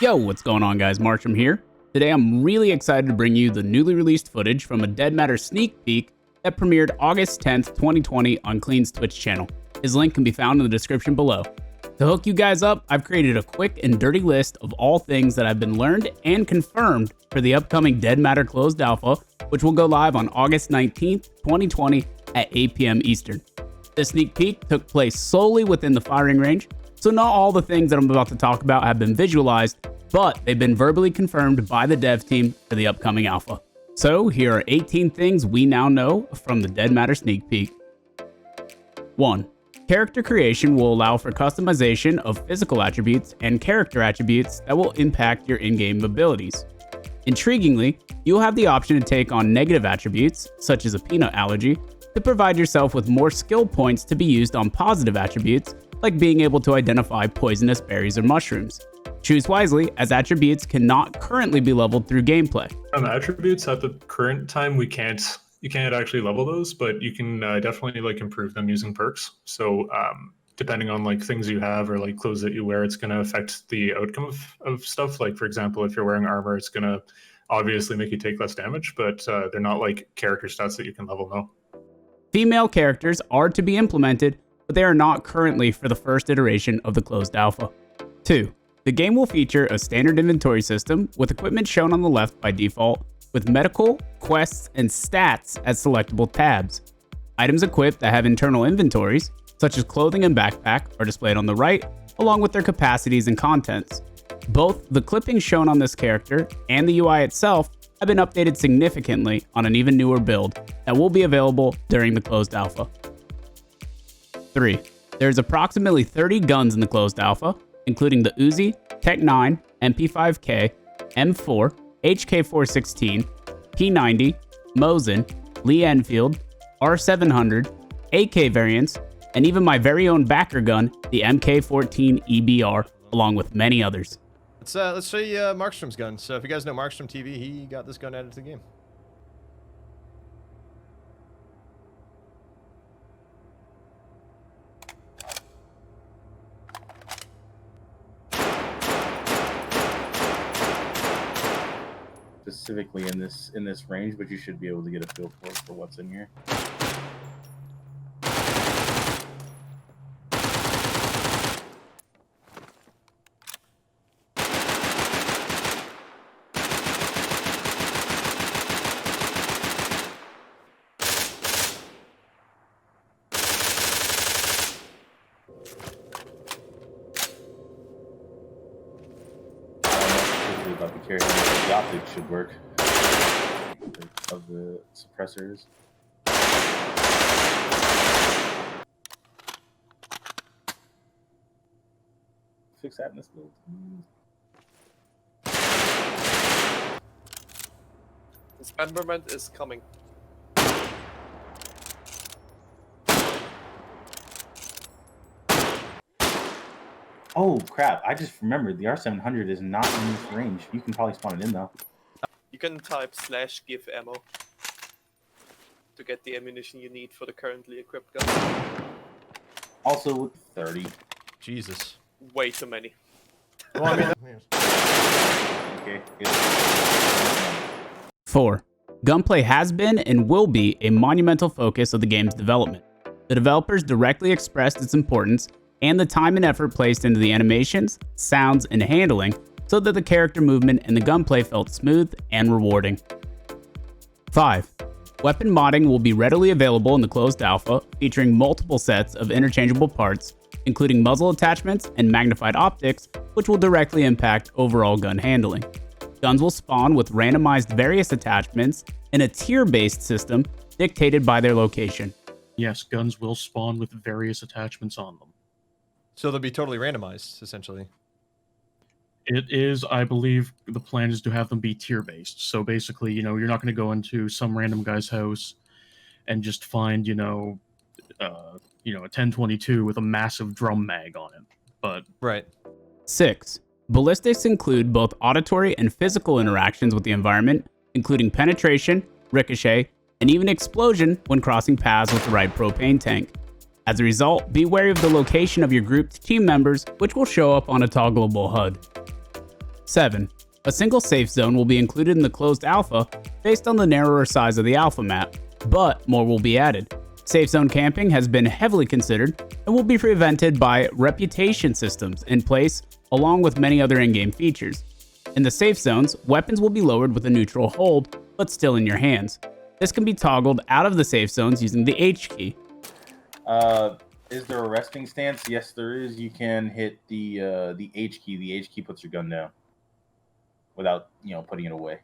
Yo, what's going on guys, Markstrom here. Today I'm really excited to bring you the newly released footage from a DeadMatter sneak peek that premiered August 10th, 2020 on Clean's Twitch channel. His link can be found in the description below. To hook you guys up, I've created a quick and dirty list of all things that have been learned and confirmed for the upcoming DeadMatter closed alpha, which will go live on August 19th, 2020 at 8 p.m. Eastern. This sneak peek took place solely within the firing range, so not all the things that I'm about to talk about have been visualized, but they've been verbally confirmed by the dev team for the upcoming alpha. So here are 18 things we now know from the DeadMatter sneak peek. 1. Character creation will allow for customization of physical attributes and character attributes that will impact your in-game abilities. Intriguingly, you'll have the option to take on negative attributes, such as a peanut allergy, to provide yourself with more skill points to be used on positive attributes, like being able to identify poisonous berries or mushrooms. Choose wisely, as attributes cannot currently be leveled through gameplay. Attributes at the current time, you can't actually level those, but you can definitely improve them using perks. So depending on things you have or clothes that you wear, it's going to affect the outcome of stuff. Like for example, if you're wearing armor, it's going to obviously make you take less damage, but they're not character stats that you can level, no. Female characters are to be implemented, but they are not currently for the first iteration of the closed alpha. 2. The game will feature a standard inventory system with equipment shown on the left by default, with medical, quests, and stats as selectable tabs. Items equipped that have internal inventories, such as clothing and backpack, are displayed on the right, along with their capacities and contents. Both the clippings shown on this character and the UI itself have been updated significantly on an even newer build that will be available during the closed alpha. 3. There's approximately 30 guns in the closed alpha, including the Uzi, Tech 9, MP5K, M4, HK416, P90, Mosin, Lee Enfield, R700, AK variants, and even my very own backer gun, the MK14 EBR, along with many others. Let's show you Markstrom's gun. So if you guys know MarkstromTV, he got this gun added to the game. Specifically in this range, but you should be able to get a feel for what's in here. About the character, the optics should work of the suppressors. Fix that in this build. Dismemberment is coming. Oh crap, I just remembered the R700 is not in this range. You can probably spawn it in though. You can type /give ammo to get the ammunition you need for the currently equipped gun. Also with 30. Jesus. Way too many. Well, I mean, Okay. 4. Gunplay has been and will be a monumental focus of the game's development. The developers directly expressed its importance and the time and effort placed into the animations, sounds, and handling so that the character movement and the gunplay felt smooth and rewarding. 5. Weapon modding will be readily available in the closed alpha, featuring multiple sets of interchangeable parts, including muzzle attachments and magnified optics, which will directly impact overall gun handling. Guns will spawn with randomized various attachments in a tier-based system dictated by their location. Yes, guns will spawn with various attachments on them. so they'll be totally randomized, essentially. It is, I believe, the plan is to have them be tier-based. So basically, you're not going to go into some random guy's house and just find, a 1022 with a massive drum mag on it. But Right. 6. Ballistics include both auditory and physical interactions with the environment, including penetration, ricochet, and even explosion when crossing paths with the right propane tank. As a result, be wary of the location of your grouped team members, which will show up on a toggleable HUD. 7. A single safe zone will be included in the closed alpha based on the narrower size of the alpha map, but more will be added. Safe zone camping has been heavily considered and will be prevented by reputation systems in place along with many other in-game features. In the safe zones, weapons will be lowered with a neutral hold, but still in your hands. This can be toggled out of the safe zones using the H key. Is there a resting stance? Yes, there is. You can hit the H key. The H key puts your gun down without, putting it away.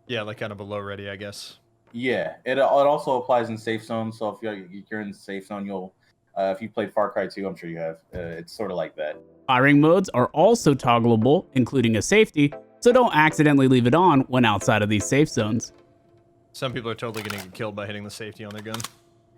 Yeah, like kind of below ready, I guess. Yeah, it also applies in safe zones. So if you're in the safe zone, you'll if you played Far Cry 2, I'm sure you have. It's sort of like that. Firing modes are also toggleable, including a safety, so don't accidentally leave it on when outside of these safe zones. Some people are totally going to get killed by hitting the safety on their gun.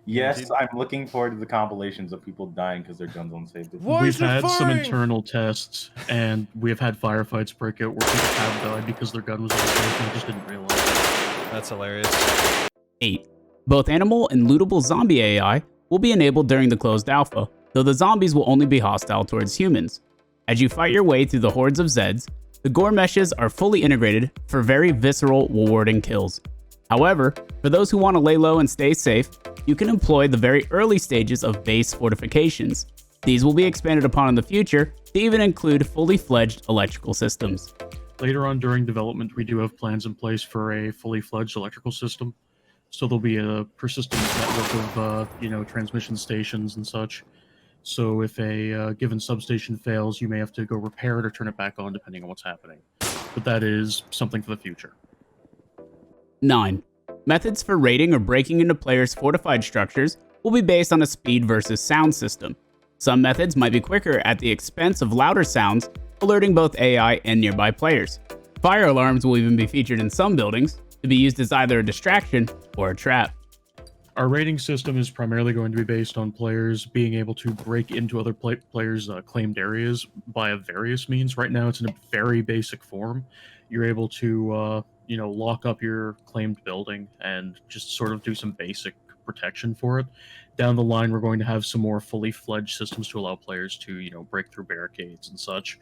Yes, I'm looking forward to the compilations of people dying because their gun's on safety. We've had some internal tests, and we have had firefights break out where people have died because their gun was on safety and just didn't realize it. That's hilarious. 8. Both animal and lootable zombie AI will be enabled during the closed alpha, though the zombies will only be hostile towards humans. As you fight your way through the hordes of Zeds, the gore meshes are fully integrated for very visceral, rewarding kills. However, for those who want to lay low and stay safe, you can employ the very early stages of base fortifications. These will be expanded upon in the future to even include fully fledged electrical systems. Later on during development, we do have plans in place for a fully fledged electrical system. So there'll be a persistent network of, transmission stations and such. So if a given substation fails, you may have to go repair it or turn it back on depending on what's happening. But that is something for the future. 9. Methods for raiding or breaking into players' fortified structures will be based on a speed versus sound system. Some methods might be quicker at the expense of louder sounds, alerting both AI and nearby players. Fire alarms will even be featured in some buildings to be used as either a distraction or a trap. Our rating system is primarily going to be based on players being able to break into other players' claimed areas by various means. Right now, it's in a very basic form. You're able to, lock up your claimed building and just sort of do some basic protection for it. Down the line, we're going to have some more fully fledged systems to allow players to, break through barricades and such.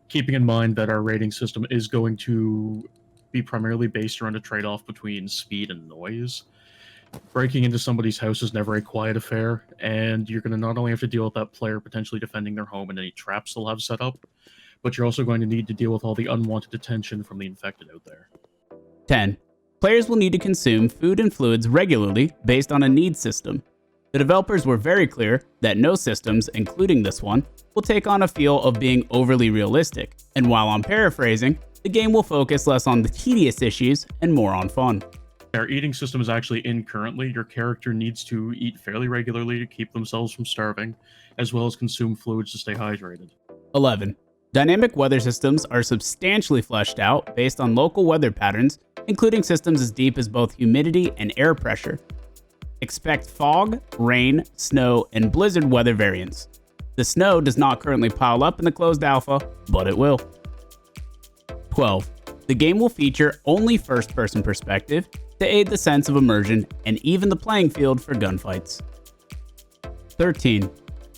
Keeping in mind that our rating system is going to be primarily based around a trade-off between speed and noise. Breaking into somebody's house is never a quiet affair, and you're going to not only have to deal with that player potentially defending their home and any traps they'll have set up, but you're also going to need to deal with all the unwanted attention from the infected out there. 10. Players will need to consume food and fluids regularly based on a needs system. The developers were very clear that no systems, including this one, will take on a feel of being overly realistic, and while I'm paraphrasing, the game will focus less on the tedious issues and more on fun. Our eating system is actually in currently. Your character needs to eat fairly regularly to keep themselves from starving, as well as consume fluids to stay hydrated. 11. Dynamic weather systems are substantially fleshed out based on local weather patterns, including systems as deep as both humidity and air pressure. Expect fog, rain, snow, and blizzard weather variants. The snow does not currently pile up in the closed alpha, but it will. 12. The game will feature only first-person perspective to aid the sense of immersion and even the playing field for gunfights. 13.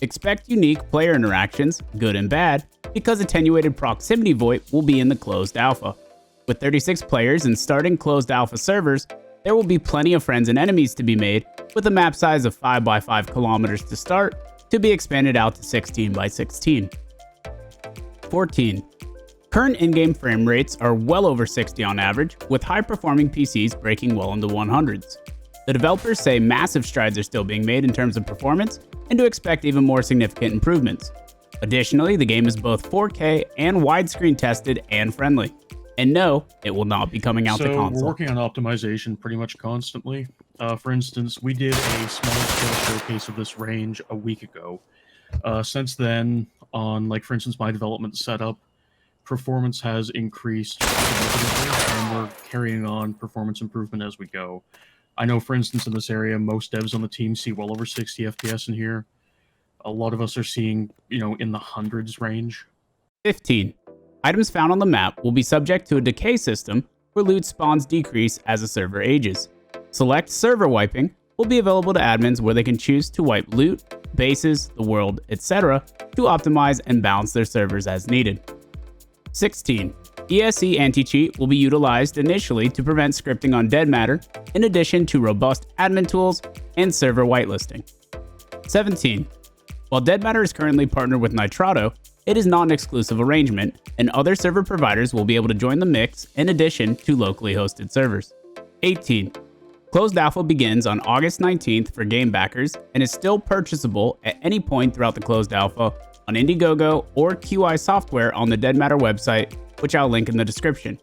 Expect unique player interactions, good and bad, because attenuated proximity VoIP will be in the closed alpha. With 36 players and starting closed alpha servers, there will be plenty of friends and enemies to be made, with a map size of 5 by 5 kilometers to start, to be expanded out to 16 by 16. 14. Current in-game frame rates are well over 60 on average, with high-performing PCs breaking well into 100s. The developers say massive strides are still being made in terms of performance, and to expect even more significant improvements. Additionally, the game is both 4K and widescreen tested and friendly. And no, it will not be coming out to console. So we're working on optimization pretty much constantly. For instance, we did a small-scale showcase of this range a week ago. Since then, on, for instance, my development setup, performance has increased significantly, and we're carrying on performance improvement as we go. I know, for instance, in this area, most devs on the team see well over 60 FPS in here. A lot of us are seeing, in the hundreds range. 15. Items found on the map will be subject to a decay system where loot spawns decrease as the server ages. Select server wiping will be available to admins where they can choose to wipe loot, bases, the world, etc. to optimize and balance their servers as needed. 16. ESE anti-cheat will be utilized initially to prevent scripting on deadmatter, in addition to robust admin tools and server whitelisting. 17. While deadmatter is currently partnered with Nitrado, it is not an exclusive arrangement, and other server providers will be able to join the mix in addition to locally hosted servers. 18. Closed alpha begins on August 19th for game backers and is still purchasable at any point throughout the closed alpha on Indiegogo or QI software on the deadmatter website, which I'll link in the description.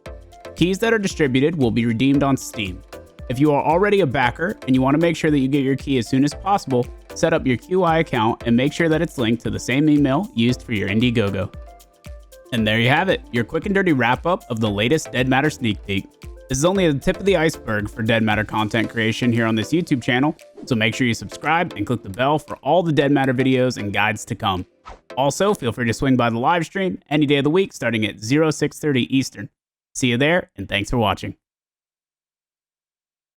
Keys that are distributed will be redeemed on Steam. If you are already a backer and you want to make sure that you get your key as soon as possible, set up your QI account and make sure that it's linked to the same email used for your Indiegogo. And there you have it, your quick and dirty wrap up of the latest deadmatter sneak peek. This is only the tip of the iceberg for deadmatter content creation here on this YouTube channel, so make sure you subscribe and click the bell for all the deadmatter videos and guides to come. Also, feel free to swing by the live stream any day of the week starting at 0630 Eastern. See you there, and thanks for watching.